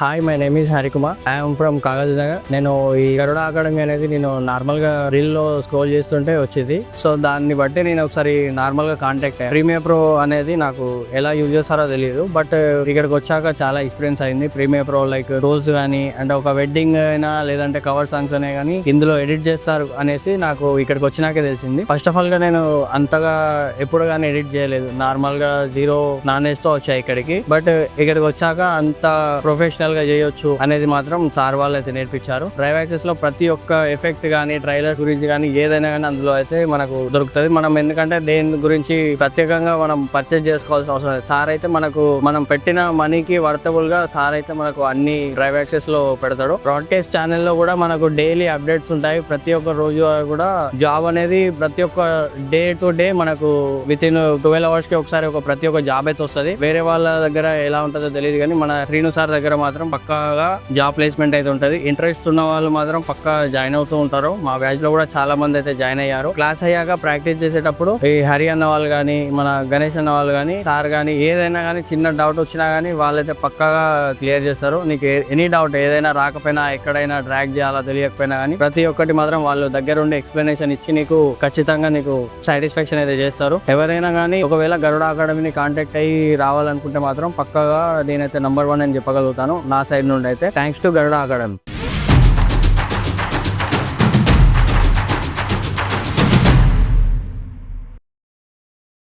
Hi, my name is Harikumar. I'm from Kagaznagar. నేను ఈ గరుడ academy అనేది నేను నార్మల్ గా రీల్ లో స్క్రోల్ చేస్తుంటే వచ్చింది. సో దాన్ని బట్టి నేను ఒకసారి నార్మల్ గా కాంటాక్ట్ అయ్యాను. ప్రీమియర్ ప్రో అనేది నాకు ఎలా యూజ్ చేస్తారో తెలియదు, బట్ ఇక్కడికి వచ్చాక చాలా ఎక్స్పీరియన్స్ అయింది. ప్రీమియర్ ప్రో లైక్ టూల్స్ కానీ అంటే ఒక వెడ్డింగ్ అయినా లేదంటే కవర్ సాంగ్స్ అనే కానీ ఇందులో ఎడిట్ చేస్తారు అనేసి నాకు ఇక్కడికి వచ్చినాకే తెలిసింది. ఫస్ట్ ఆఫ్ ఆల్ గా నేను అంతగా ఎప్పుడు కానీ ఎడిట్ చేయలేదు. నార్మల్ గా జీరో నాలెడ్జ్ తో వచ్చాయి ఇక్కడికి. బట్ ఇక్కడికి వచ్చాక అంత ప్రొఫెషనల్ గా చేయొచ్చు అనేది మాత్రం సార్ వాళ్ళు అయితే నేర్పించారు. డ్రైవ్ యాక్సెస్ లో ప్రతి ఒక్క ఎఫెక్ట్ గానీ డ్రైలర్స్ గురించి కానీ ఏదైనా కానీ అందులో అయితే మనకు దొరుకుతుంది. మనం ఎందుకంటే దేని గురించి ప్రత్యేకంగా మనం పర్చేజ్ చేసుకోవాల్సిన అవసరం లేదు. సార్ అయితే మనం పెట్టిన మనీకి వర్తబుల్ గా సార్ అయితే మనకు అన్ని డ్రైవ్ యాక్సెస్ లో పెడతాడు. బ్రాడ్కాస్ట్ ఛానల్ లో కూడా మనకు డైలీ అప్డేట్స్ ఉంటాయి. ప్రతి ఒక్క రోజు కూడా జాబ్ అనేది ప్రతి ఒక్క డే టు డే మనకు విత్ ఇన్ 12 hours కి ఒకసారి ప్రతి ఒక్క జాబ్ అయితే వస్తుంది. వేరే వాళ్ళ దగ్గర ఎలా ఉంటుందో తెలియదు కానీ మన శ్రీను సార్ దగ్గర మాత్రం పక్కాగా జాబ్ ప్లేస్మెంట్ అయితే ఉంటది. ఇంట్రెస్ట్ ఉన్న వాళ్ళు మాత్రం పక్కా జాయిన్ అవుతూ ఉంటారు. మా బ్యాచ్ లో కూడా చాలా మంది అయితే జాయిన్ అయ్యారు. క్లాస్ అయ్యాక ప్రాక్టీస్ చేసేటప్పుడు ఈ హరి అన్న వాళ్ళు గానీ మన గణేష్ అన్న వాళ్ళు గానీ సార్ గానీ ఏదైనా గానీ చిన్న డౌట్ వచ్చినా గానీ వాళ్ళైతే పక్కాగా క్లియర్ చేస్తారు. నీకు ఎనీ డౌట్ ఏదైనా రాకపోయినా ఎక్కడైనా డ్రాగ్ చేయాలా తెలియకపోయినా కానీ ప్రతి ఒక్కటి మాత్రం వాళ్ళు దగ్గర ఉండి ఎక్స్ప్లెనేషన్ ఇచ్చి నీకు ఖచ్చితంగా నీకు సాటిస్ఫాక్షన్ అయితే చేస్తారు. ఎవరైనా కానీ ఒకవేళ గరుడ అకాడమీని కాంటాక్ట్ అయ్యి రావాలనుకుంటే మాత్రం పక్కాగా నేనైతే నంబర్ 1 అని చెప్పగలుగుతాను నా సైడ్ నుండి అయితే. Thanks to Garuda academy.